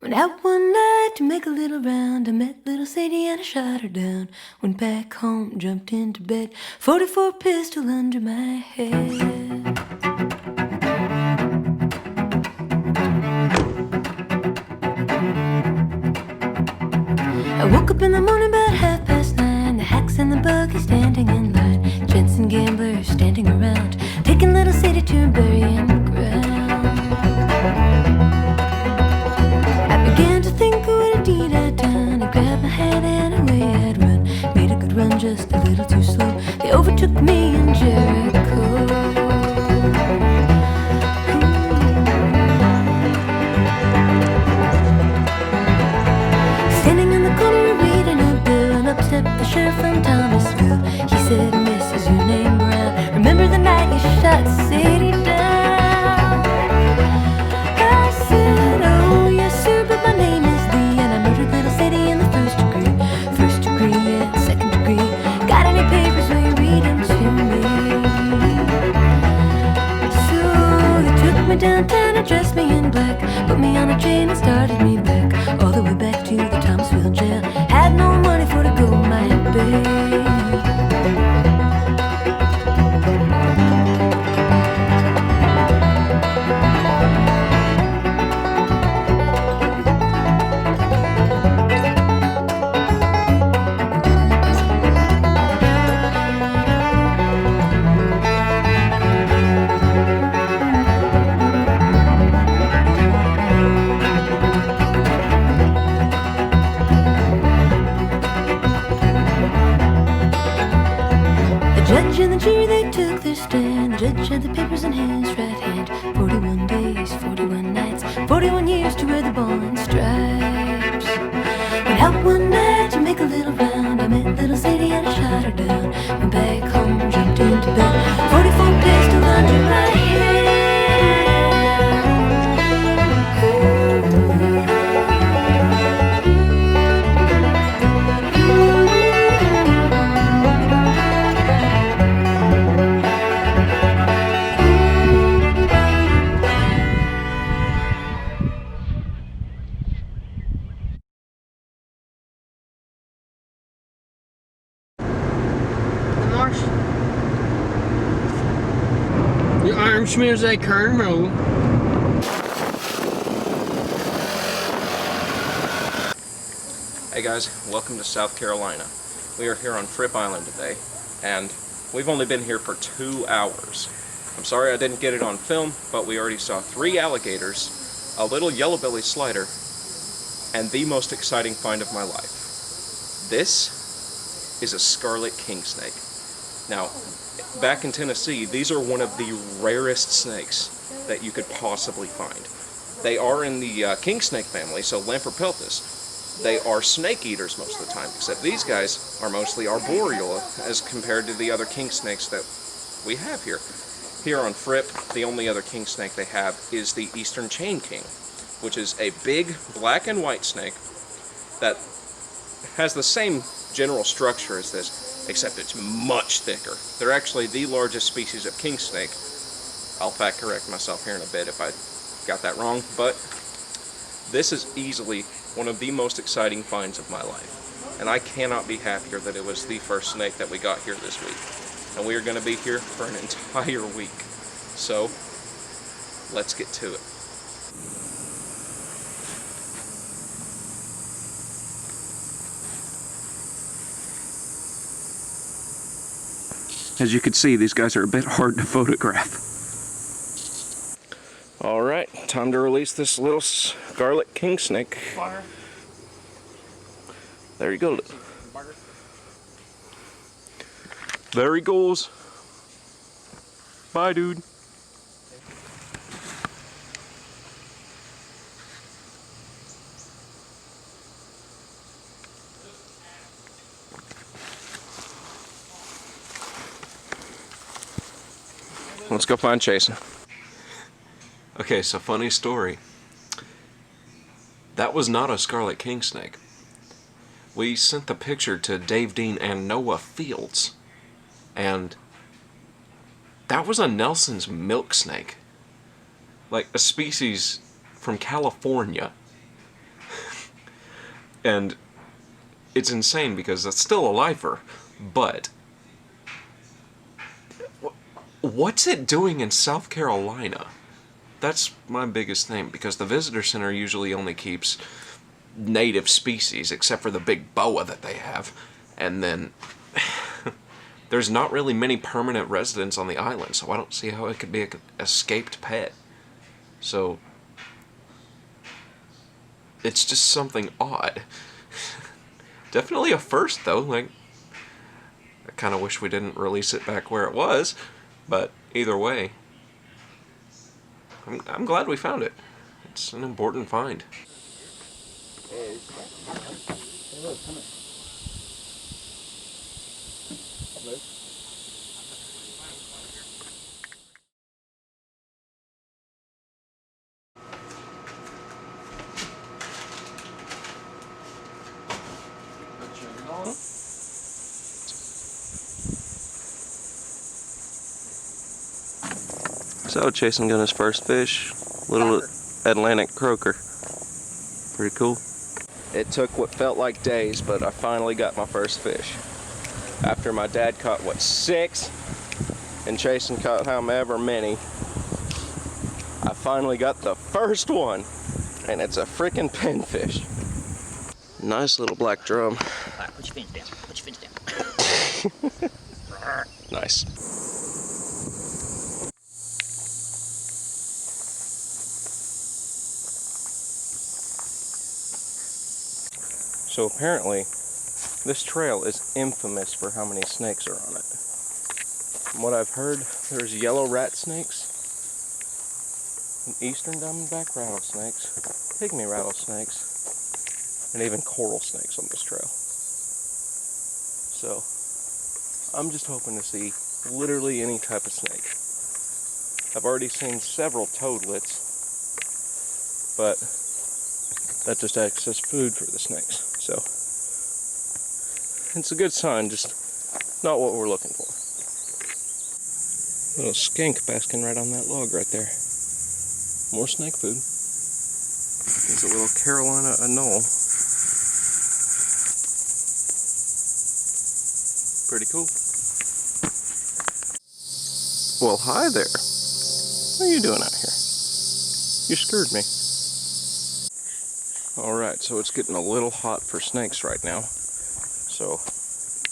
Went out one night to make a little round. I met little Sadie and I shot her down. Went back home, jumped into bed, 44 pistol under my head. I woke up in the morning about 9:30. The hacks and the buggy standing in line. Gents and gamblers standing around, taking little Sadie to bury in the ground. I began to think of what a deed I'd done. I grabbed my hat and away I'd run. Made a good run, just a little too slow. They overtook me in Jericho. Standing in the corner reading a bill, and up stepped the sheriff from Thomasville. He said, "Miss, is your name Brown? Remember the night you shot Sadie down?" I said, "Oh yes sir, but my name is Lee, and I murdered little Sadie in the first degree. First degree and second degree. Got any papers, will you read them to me?" So they took me downtown and dressed me in black, put me on a train and started me back, all the way back to the Thomasville jail. Had no money for to go my way. Judge and the jury, they took their stand. The judge had the papers in his right hand. 41 days, 41 nights, 41 years to wear the ball and stripes. Went out one night to make a little round. I met little Sadie and I shot her down. Went back home, jumped into bed, 44 pistol under my head. Your arm smears like cornrow. Hey guys, welcome to South Carolina. We are here on Fripp Island today, and we've only been here for 2 hours. I'm sorry I didn't get it on film, but we already saw 3 alligators, a little yellow-belly slider, and the most exciting find of my life. This is a scarlet king snake. Now, back in Tennessee, these are one of the rarest snakes that you could possibly find. They are in the king snake family, so Lampripeltis. They are snake eaters most of the time, except these guys are mostly arboreal as compared to the other king snakes that we have here. Here on Fripp, the only other king snake they have is the eastern chain king, which is a big black and white snake that has the same general structure as this, except it's much thicker. They're actually the largest species of king snake. I'll fact correct myself here in a bit if I got that wrong, but this is easily one of the most exciting finds of my life. And I cannot be happier that it was the first snake that we got here this week. And we are going to be here for an entire week. So, let's get to it. As you can see, these guys are a bit hard to photograph. Alright, time to release this little scarlet king snake. There he goes. There he goes. Bye, dude. Let's go find Jason. Okay, so funny story. That was not a scarlet king snake. We sent the picture to Dave Dean and Noah Fields, and that was a Nelson's milksnake. Like a species from California. And it's insane because that's still a lifer, but what's it doing in South Carolina? That's my biggest thing, because the visitor center usually only keeps native species, except for the big boa that they have, and then there's not really many permanent residents on the island, so I don't see how it could be an escaped pet. So it's just something odd. Definitely a first, though. Like, I kind of wish we didn't release it back where it was, but either way, I'm glad we found it. It's an important find. So Jason got his first fish, little Atlantic croaker. Pretty cool. It took what felt like days, but I finally got my first fish. After my dad caught, what, 6? And Jason caught however many. I finally got the first one, and it's a freaking pinfish. Nice little black drum. Alright, put your fins down. Put your fins down. Nice. So apparently, this trail is infamous for how many snakes are on it. From what I've heard, there's yellow rat snakes, and eastern diamondback rattlesnakes, pygmy rattlesnakes, and even coral snakes on this trail. So, I'm just hoping to see literally any type of snake. I've already seen several toadlets, but that just acts as food for the snakes. So, it's a good sign, just not what we're looking for. Little skink basking right on that log right there. More snake food. There's a little Carolina anole. Pretty cool. Well, hi there. What are you doing out here? You scared me. Alright, so it's getting a little hot for snakes right now. So,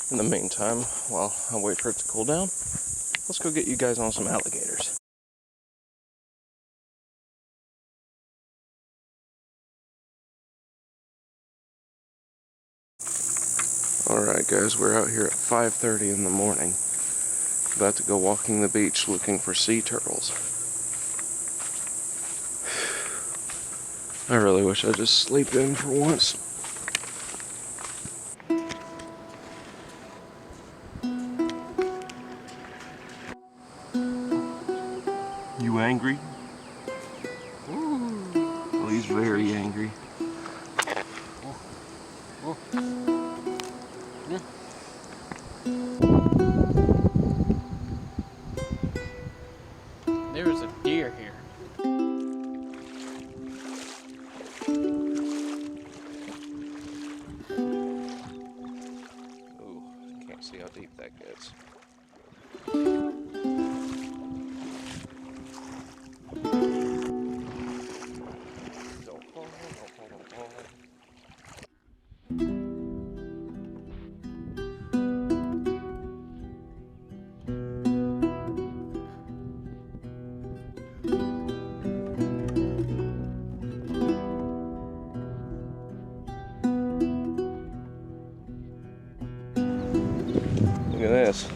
in the meantime, while I wait for it to cool down, let's go get you guys on some alligators. Alright guys, we're out here at 5:30 in the morning. About to go walking the beach looking for sea turtles. I really wish I'd just sleep in for once. You angry? Well, he's very angry. There was a deer here. Ooh, can't see how deep that gets. Look at this.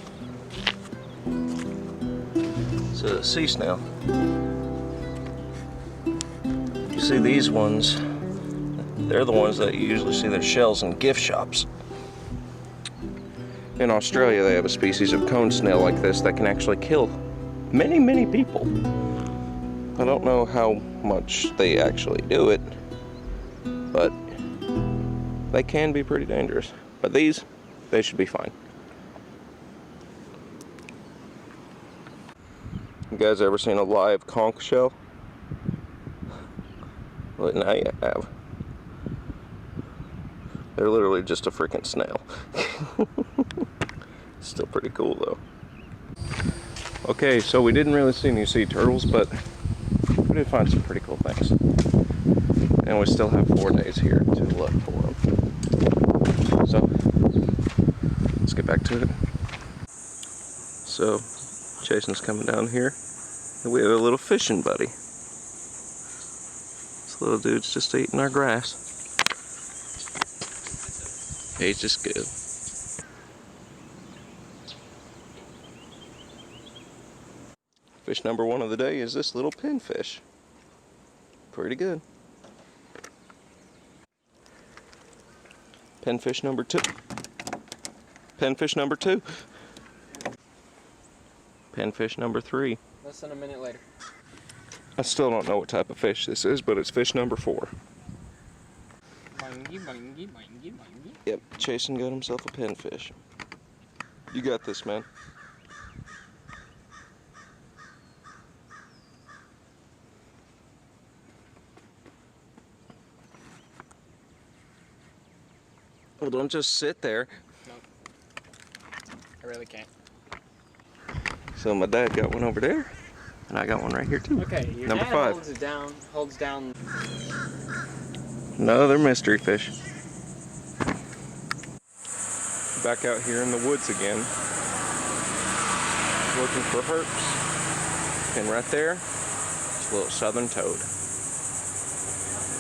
It's a sea snail. You see these ones, they're the ones that you usually see their shells in gift shops. In Australia, they have a species of cone snail like this that can actually kill many, many people. I don't know how much they actually do it, but they can be pretty dangerous. But these, they should be fine. You guys ever seen a live conch shell? Well, now you have. They're literally just a freaking snail. Still pretty cool though. Okay, so we didn't really see any sea turtles, but we did find some pretty cool things. And we still have 4 days here to look for them. So, let's get back to it. So, Jason's coming down here, and we have a little fishing buddy. This little dude's just eating our grass. He's just good. Fish number 1 of the day is this little pinfish. Pretty good. Pinfish number 2. Pinfish number 2. Pinfish number 3. Less than a minute later. I still don't know what type of fish this is, but it's fish number 4. Boingy, boingy, boingy, boingy. Yep, Jason got himself a pinfish. You got this, man. Well, don't just sit there. Nope. I really can't. So my dad got one over there, and I got one right here too. Okay, your Number dad 5. holds down. Another mystery fish. Back out here in the woods again, looking for herps. And right there, it's a little southern toad.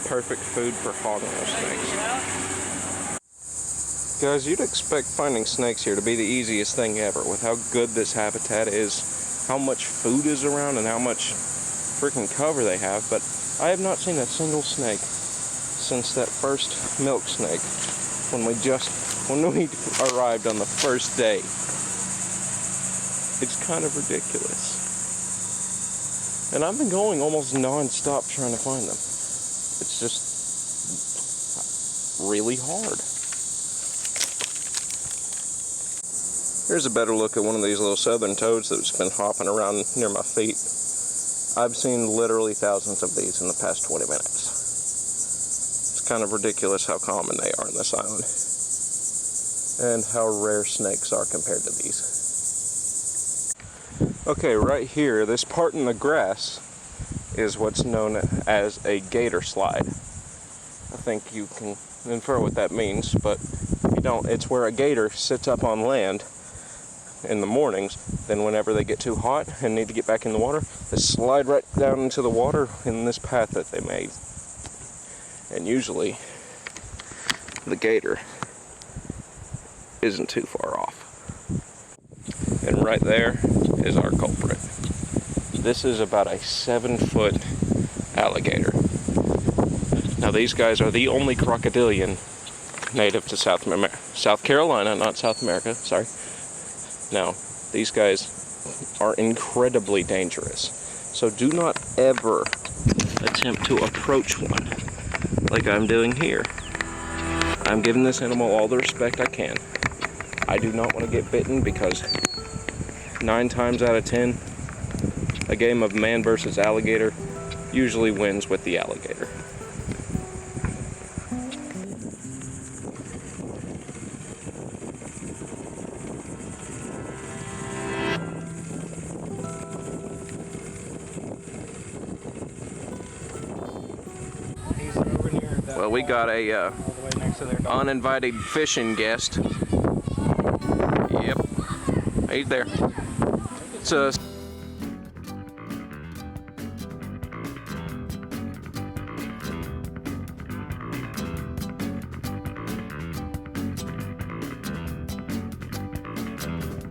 Perfect food for hognose snakes. Guys, you'd expect finding snakes here to be the easiest thing ever, with how good this habitat is, how much food is around, and how much freaking cover they have, but I have not seen a single snake since that first Milksnake, when we arrived on the first day. It's kind of ridiculous. And I've been going almost non-stop trying to find them. It's just really hard. Here's a better look at one of these little southern toads that's been hopping around near my feet. I've seen literally thousands of these in the past 20 minutes. It's kind of ridiculous how common they are on this island, and how rare snakes are compared to these. Okay, right here, this part in the grass is what's known as a gator slide. I think you can infer what that means, but if you don't, it's where a gator sits up on land in the mornings, then whenever they get too hot and need to get back in the water, they slide right down into the water in this path that they made. And usually the gator isn't too far off. And right there is our culprit. This is about a 7-foot alligator. Now these guys are the only crocodilian native to South Carolina, not South America, sorry. Now, these guys are incredibly dangerous, so do not ever attempt to approach one like I'm doing here. I'm giving this animal all the respect I can. I do not want to get bitten because 9 times out of 10, a game of man versus alligator usually wins with the alligator. Well, we got a uninvited fishing guest. Yep, he's there. It's a